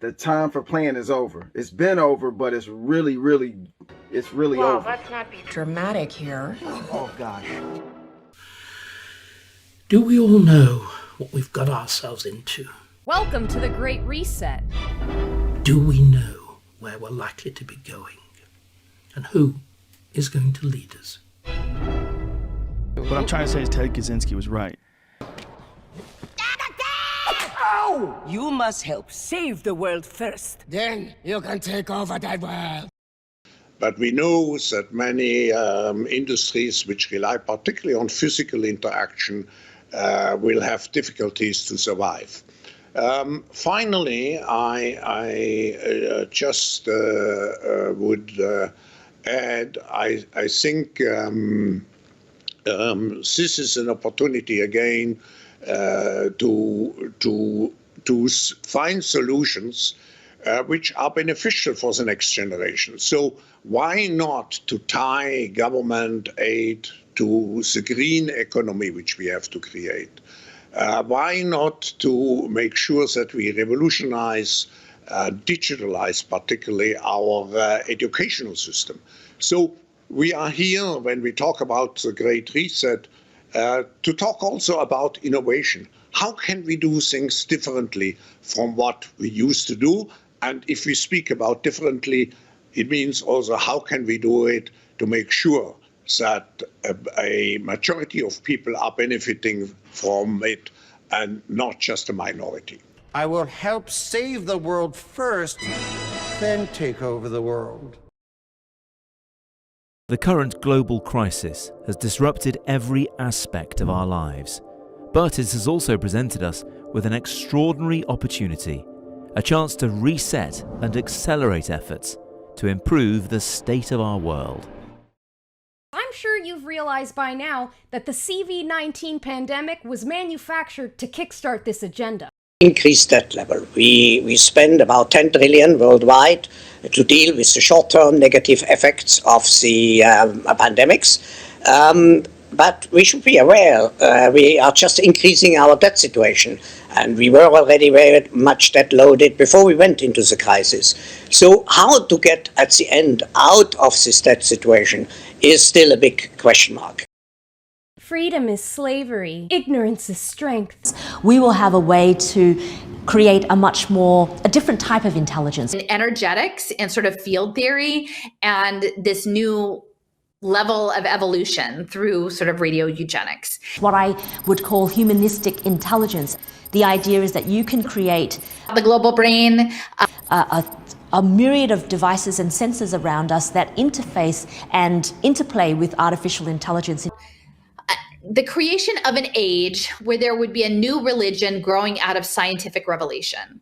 the time for playing is over. It's been over, but it's really over. Let's not be dramatic here. Oh, gosh. Do we all know what we've got ourselves into? Welcome to the Great Reset. Do we know where we're likely to be going? And who is going to lead us? What I'm trying to say is Ted Kaczynski was right. Ow! You must help save the world first. Then you can take over that world. But we know that many industries which rely particularly on physical interaction will have difficulties to survive. Finally, I just would add, I think this is an opportunity again to find solutions which are beneficial for the next generation. So why not to tie government aid to the green economy which we have to create? Why not to make sure that we revolutionize, digitalize particularly our educational system? So we are here, when we talk about the Great Reset, to talk also about innovation. How can we do things differently from what we used to do? And if we speak about differently, it means also how can we do it to make sure that a majority of people are benefiting from it and not just a minority. I will help save the world first, then take over the world. The current global crisis has disrupted every aspect of our lives, but it has also presented us with an extraordinary opportunity, a chance to reset and accelerate efforts to improve the state of our world. I'm sure you've realized by now that the CV-19 pandemic was manufactured to kickstart this agenda. Increase debt level. We spend about 10 trillion worldwide to deal with the short-term negative effects of the pandemics. But we should be aware we are just increasing our debt situation, and we were already very much debt loaded before we went into the crisis. So how to get at the end out of this debt situation is still a big question mark. Freedom is slavery. Ignorance is strength. We will have a way to create a different type of intelligence. In energetics and sort of field theory and this new level of evolution through sort of radio eugenics. What I would call humanistic intelligence. The idea is that you can create the global brain, a myriad of devices and sensors around us that interface and interplay with artificial intelligence. The creation of an age where there would be a new religion growing out of scientific revelation.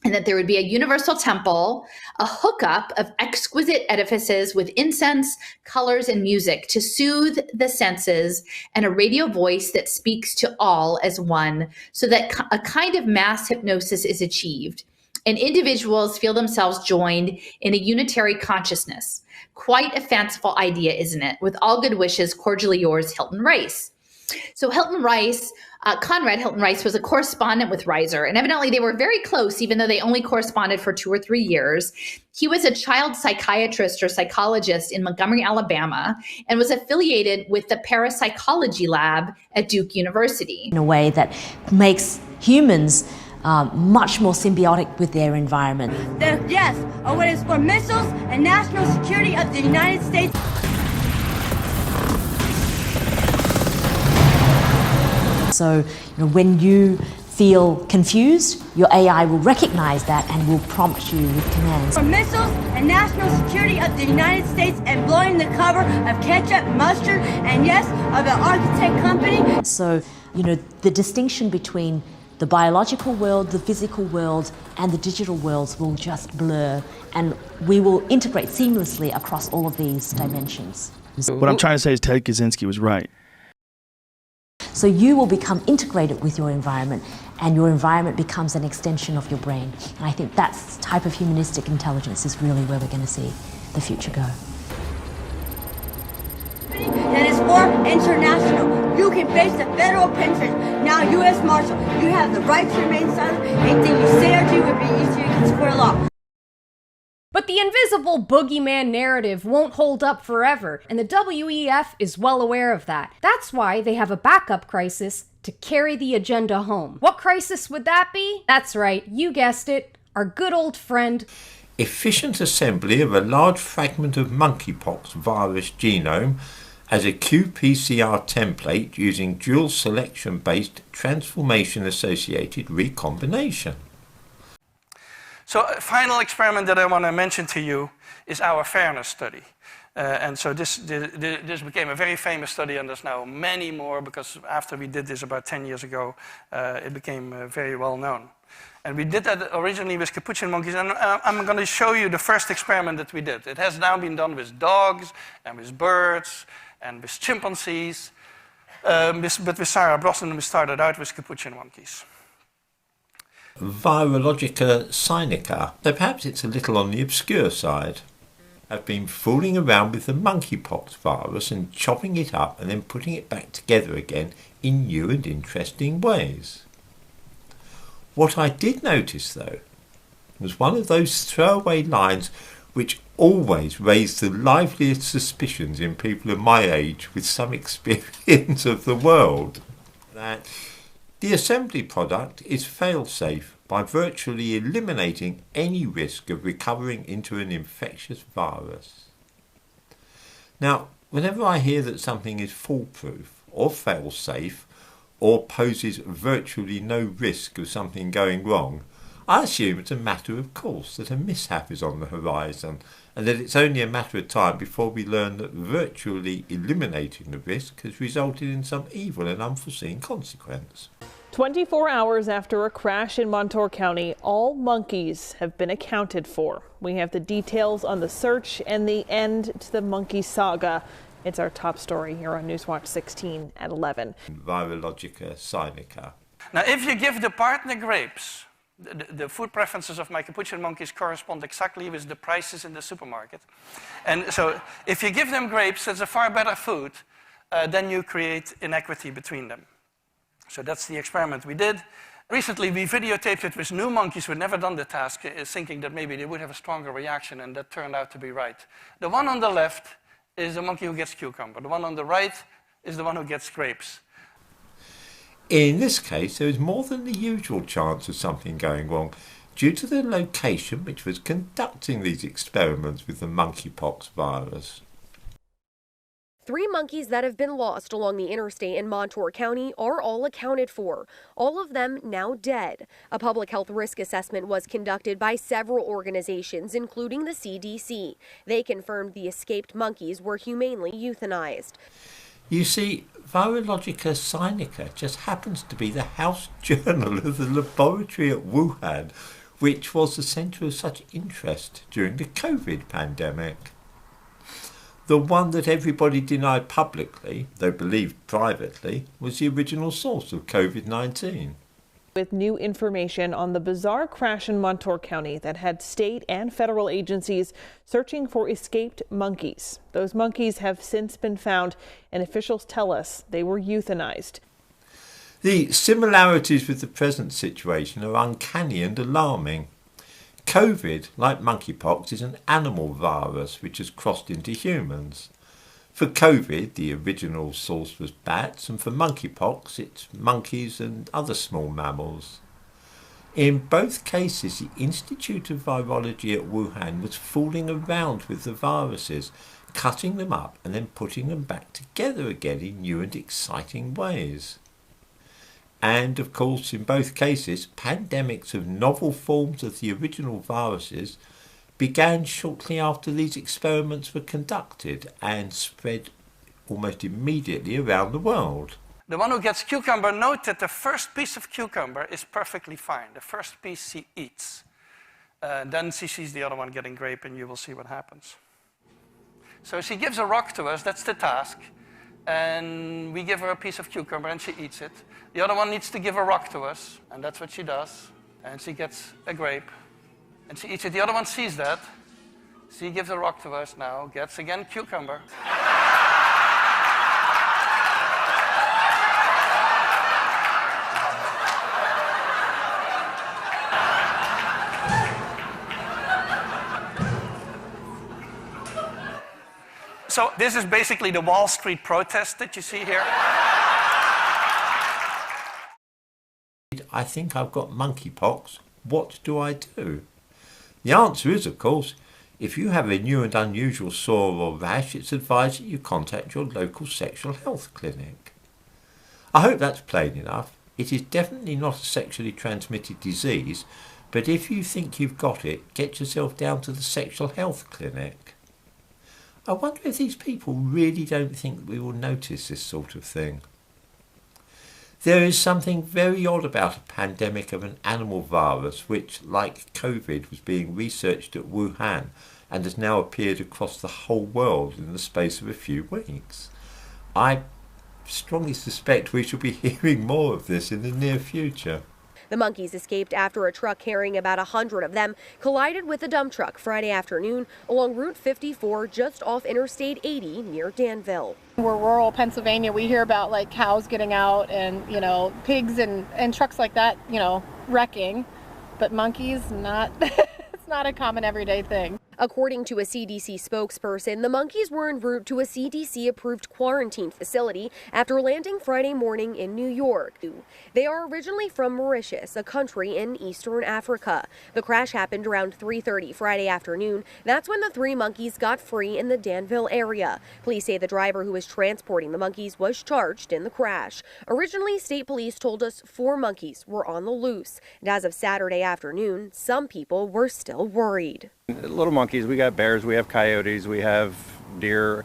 And that there would be a universal temple, a hookup of exquisite edifices with incense, colors, and music to soothe the senses, and a radio voice that speaks to all as one, so that a kind of mass hypnosis is achieved, and individuals feel themselves joined in a unitary consciousness. Quite a fanciful idea, isn't it? With all good wishes, cordially yours, Hilton Rice. So Conrad Hilton Rice was a correspondent with Reiser, and evidently they were very close, even though they only corresponded for 2 or 3 years. He was a child psychiatrist or psychologist in Montgomery, Alabama, and was affiliated with the parapsychology lab at Duke University. In a way that makes humans much more symbiotic with their environment. The death of what is for missiles and national security of the United States. So, when you feel confused, your AI will recognize that and will prompt you with commands. For missiles and national security of the United States and blowing the cover of ketchup, mustard, and yes, of an architect company. So, the distinction between the biological world, the physical world, and the digital worlds will just blur, and we will integrate seamlessly across all of these dimensions. What I'm trying to say is Ted Kaczynski was right. So you will become integrated with your environment, and your environment becomes an extension of your brain. And I think that type of humanistic intelligence is really where we're going to see the future go. That is for international. You can face the federal pension. Now, U.S. Marshal, you have the right to remain silent. Anything you say or do would be easy to the invisible boogeyman narrative won't hold up forever, and the WEF is well aware of that. That's why they have a backup crisis to carry the agenda home. What crisis would that be? That's right, you guessed it, our good old friend. Efficient assembly of a large fragment of monkeypox virus genome as a qPCR template using dual selection-based transformation-associated recombination. So a final experiment that I want to mention to you is our fairness study. And so this became a very famous study, and there's now many more, because after we did this about 10 years ago, it became very well known. And we did that originally with capuchin monkeys, and I'm going to show you the first experiment that we did. It has now been done with dogs, and with birds, and with chimpanzees. But with Sarah Brosnan, we started out with capuchin monkeys. Virologica sinica, though perhaps it's a little on the obscure side. I've been fooling around with the monkeypox virus and chopping it up and then putting it back together again in new and interesting ways. What I did notice, though, was one of those throwaway lines which always raise the liveliest suspicions in people of my age with some experience of the world. That the assembly product is fail-safe by virtually eliminating any risk of recovering into an infectious virus. Now, whenever I hear that something is foolproof or fail-safe or poses virtually no risk of something going wrong, I assume it's a matter of course that a mishap is on the horizon and that it's only a matter of time before we learn that virtually eliminating the risk has resulted in some evil and unforeseen consequence. 24 hours after a crash in Montour County, all monkeys have been accounted for. We have the details on the search and the end to the monkey saga. It's our top story here on Newswatch 16 at 11. Virologica sinica. Now, if you give the partner grapes, the food preferences of my capuchin monkeys correspond exactly with the prices in the supermarket. And so if you give them grapes, that's a far better food, then you create inequity between them. So that's the experiment we did. Recently, we videotaped it with new monkeys who had never done the task, thinking that maybe they would have a stronger reaction, and that turned out to be right. The one on the left is the monkey who gets cucumber. The one on the right is the one who gets grapes. In this case, there is more than the usual chance of something going wrong due to the location which was conducting these experiments with the monkeypox virus. 3 monkeys that have been lost along the interstate in Montour County are all accounted for, all of them now dead. A public health risk assessment was conducted by several organizations, including the CDC. They confirmed the escaped monkeys were humanely euthanized. You see, Virologica sinica just happens to be the house journal of the laboratory at Wuhan, which was the centre of such interest during the COVID pandemic. The one that everybody denied publicly, though believed privately, was the original source of COVID-19. With new information on the bizarre crash in Montour County that had state and federal agencies searching for escaped monkeys. Those monkeys have since been found, and officials tell us they were euthanized. The similarities with the present situation are uncanny and alarming. COVID, like monkeypox, is an animal virus which has crossed into humans. For COVID, the original source was bats, and for monkeypox, it's monkeys and other small mammals. In both cases, the Institute of Virology at Wuhan was fooling around with the viruses, cutting them up and then putting them back together again in new and exciting ways. And, of course, in both cases, pandemics of novel forms of the original viruses began shortly after these experiments were conducted and spread almost immediately around the world. The one who gets cucumber, note that the first piece of cucumber is perfectly fine. The first piece she eats. Then she sees the other one getting grape, and you will see what happens. So she gives a rock to us, that's the task. And we give her a piece of cucumber and she eats it. The other one needs to give a rock to us, and that's what she does. And she gets a grape, and she eats it. The other one sees that. She gives a rock to us now, gets again cucumber. So this is basically the Wall Street protest that you see here. I think I've got monkeypox. What do I do? The answer is, of course, if you have a new and unusual sore or rash, it's advised that you contact your local sexual health clinic. I hope that's plain enough. It is definitely not a sexually transmitted disease, but if you think you've got it, get yourself down to the sexual health clinic. I wonder if these people really don't think that we will notice this sort of thing. There is something very odd about a pandemic of an animal virus which, like COVID, was being researched at Wuhan and has now appeared across the whole world in the space of a few weeks. I strongly suspect we shall be hearing more of this in the near future. The monkeys escaped after a truck carrying about 100 of them collided with a dump truck Friday afternoon along Route 54 just off Interstate 80 near Danville. We're rural Pennsylvania. We hear about like cows getting out and, pigs and trucks like that, wrecking. But monkeys, not, it's not a common everyday thing. According to a CDC spokesperson, the monkeys were en route to a CDC-approved quarantine facility after landing Friday morning in New York. They are originally from Mauritius, a country in eastern Africa. The crash happened around 3:30 Friday afternoon. That's when the 3 monkeys got free in the Danville area. Police say the driver who was transporting the monkeys was charged in the crash. Originally, state police told us 4 monkeys were on the loose. And as of Saturday afternoon, some people were still worried. Little monkeys, we got bears, we have coyotes, we have deer,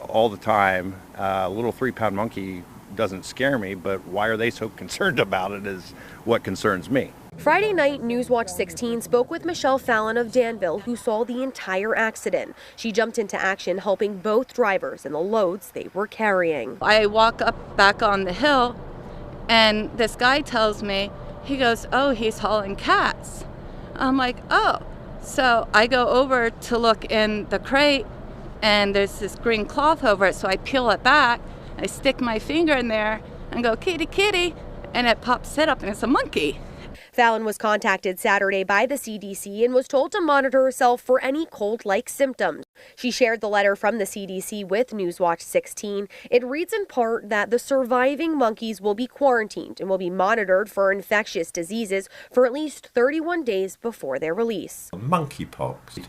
all the time. A little 3-pound monkey doesn't scare me, but why are they so concerned about it is what concerns me. Friday night, Newswatch 16 spoke with Michelle Fallon of Danville, who saw the entire accident. She jumped into action, helping both drivers and the loads they were carrying. I walk up back on the hill, and this guy tells me, he goes, "Oh, he's hauling cats." I'm like, "Oh." So I go over to look in the crate, and there's this green cloth over it, so I peel it back, I stick my finger in there and go, "Kitty, kitty," and it pops it up, and it's a monkey. Fallon was contacted Saturday by the CDC and was told to monitor herself for any cold-like symptoms. She shared the letter from the CDC with Newswatch 16. It reads in part that the surviving monkeys will be quarantined and will be monitored for infectious diseases for at least 31 days before their release. Monkeypox.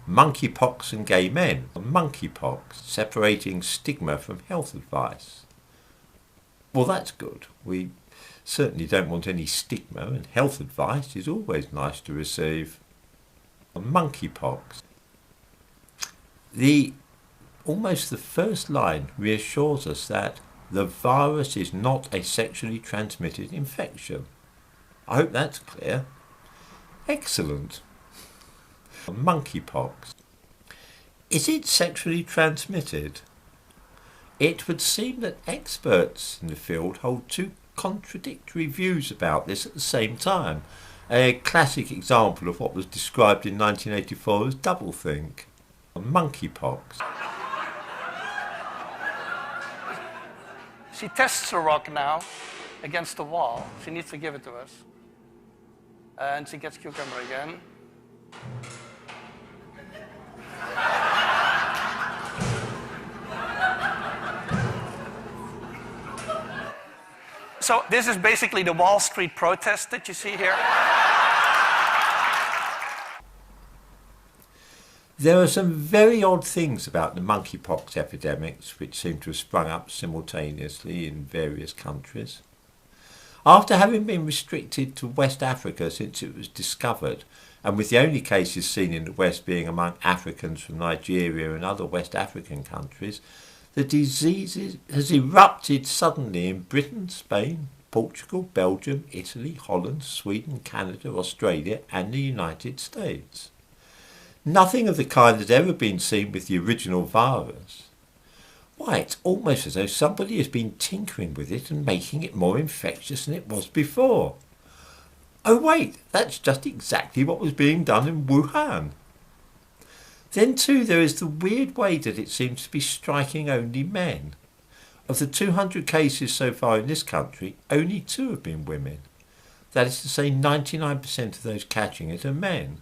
Monkeypox and gay men. Monkeypox. Separating stigma from health advice. Well, that's good. We certainly don't want any stigma, and health advice is always nice to receive. Monkeypox. Almost the first line reassures us that the virus is not a sexually transmitted infection. I hope that's clear. Excellent. Monkeypox. Is it sexually transmitted? It would seem that experts in the field hold 2 contradictory views about this at the same time. A classic example of what was described in 1984 as doublethink. Monkeypox. She tests a rock now against the wall. She needs to give it to us. And she gets cucumber again. So this is basically the Wall Street protest that you see here. There are some very odd things about the monkeypox epidemics which seem to have sprung up simultaneously in various countries. After having been restricted to West Africa since it was discovered, and with the only cases seen in the West being among Africans from Nigeria and other West African countries, the disease has erupted suddenly in Britain, Spain, Portugal, Belgium, Italy, Holland, Sweden, Canada, Australia and the United States. Nothing of the kind has ever been seen with the original virus. Why, it's almost as though somebody has been tinkering with it and making it more infectious than it was before. Oh wait, that's just exactly what was being done in Wuhan. Then too there is the weird way that it seems to be striking only men. Of the 200 cases so far in this country, only 2 have been women. That is to say 99% of those catching it are men.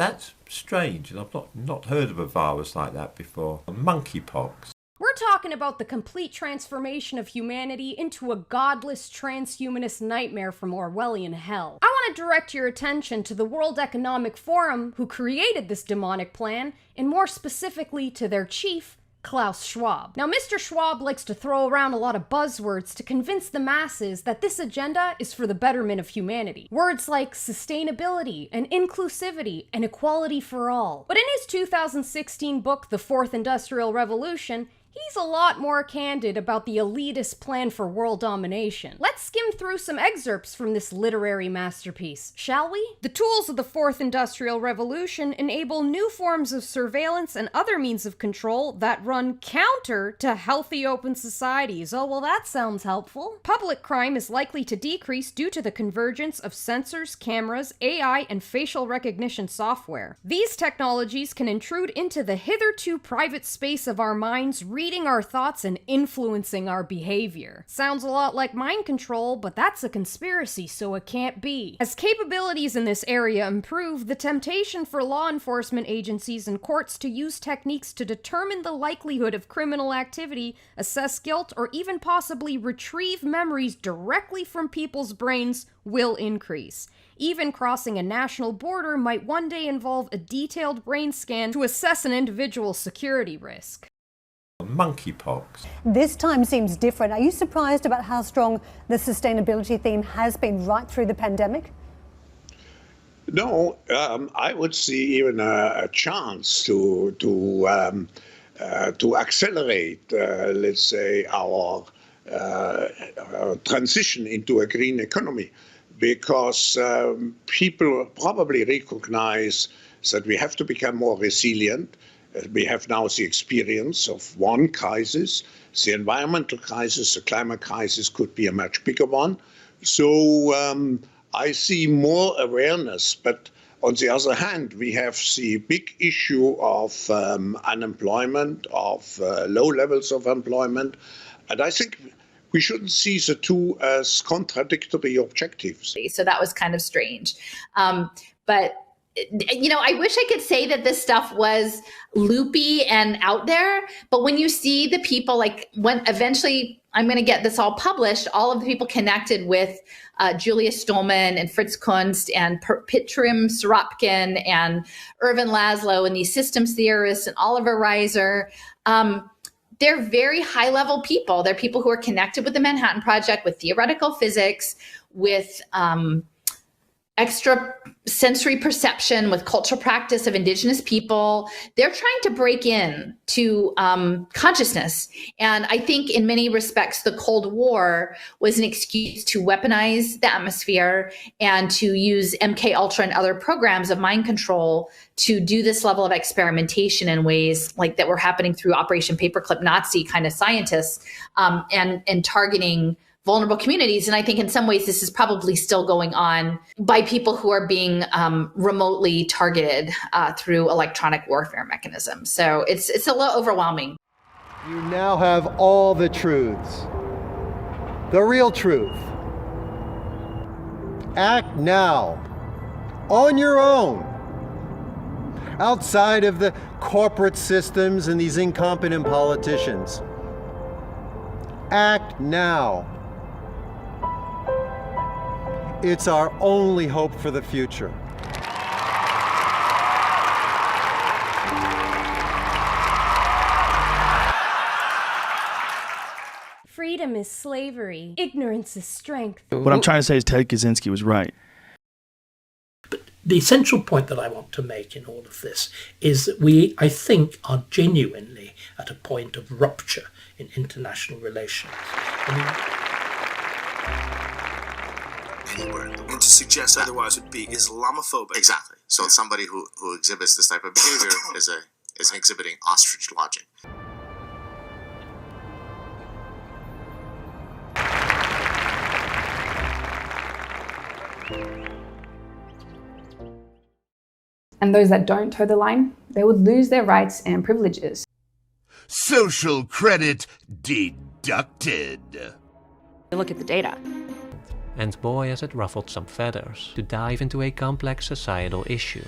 That's strange, and I've not heard of a virus like that before. Monkeypox. We're talking about the complete transformation of humanity into a godless transhumanist nightmare from Orwellian hell. I want to direct your attention to the World Economic Forum, who created this demonic plan, and more specifically to their chief, Klaus Schwab. Now, Mr. Schwab likes to throw around a lot of buzzwords to convince the masses that this agenda is for the betterment of humanity. Words like sustainability and inclusivity and equality for all. But in his 2016 book, The Fourth Industrial Revolution, he's a lot more candid about the elitist plan for world domination. Let's skim through some excerpts from this literary masterpiece, shall we? The tools of the Fourth Industrial Revolution enable new forms of surveillance and other means of control that run counter to healthy open societies. Oh, well, that sounds helpful. Public crime is likely to decrease due to the convergence of sensors, cameras, AI, and facial recognition software. These technologies can intrude into the hitherto private space of our minds, reading our thoughts and influencing our behavior. Sounds a lot like mind control, but that's a conspiracy, so it can't be. As capabilities in this area improve, the temptation for law enforcement agencies and courts to use techniques to determine the likelihood of criminal activity, assess guilt, or even possibly retrieve memories directly from people's brains will increase. Even crossing a national border might one day involve a detailed brain scan to assess an individual's security risk. Monkeypox. This time seems different. Are you surprised about how strong the sustainability theme has been right through the pandemic? No, I would see even a chance to accelerate, let's say, our transition into a green economy, because people probably recognize that we have to become more resilient. We have now the experience of one crisis. The environmental crisis, the climate crisis could be a much bigger one. So I see more awareness. But on the other hand, we have the big issue of unemployment, of low levels of employment. And I think we shouldn't see the two as contradictory objectives. So that was kind of strange. But you know, I wish I could say that this stuff was loopy and out there, but when you see the people, like when eventually I'm going to get this all published, all of the people connected with Julius Stolman and Fritz Kunst and Pittrim Sorokin and Irvin Laszlo and these systems theorists and Oliver Reiser, they're very high level people. They're people who are connected with the Manhattan Project, with theoretical physics, with extra sensory perception, with cultural practice of indigenous people. They're trying to break in to consciousness. And I think in many respects, the Cold War was an excuse to weaponize the atmosphere and to use MK Ultra and other programs of mind control to do this level of experimentation in ways like that were happening through Operation Paperclip Nazi kind of scientists and targeting vulnerable communities. And I think in some ways this is probably still going on by people who are being remotely targeted through electronic warfare mechanisms. So it's a little overwhelming. You now have all the truths, the real truth. Act now, on your own, outside of the corporate systems and these incompetent politicians. Act now. It's our only hope for the future. Freedom is slavery. Ignorance is strength. What I'm trying to say is Ted Kaczynski was right. But the essential point that I want to make in all of this is that we, I think, are genuinely at a point of rupture in international relations. Anywhere. And to suggest otherwise would be Islamophobic. Exactly. So somebody who exhibits this type of behavior is exhibiting ostrich logic. And those that don't toe the line, they would lose their rights and privileges. Social credit deducted. Look at the data. And boy has it ruffled some feathers to dive into a complex societal issue.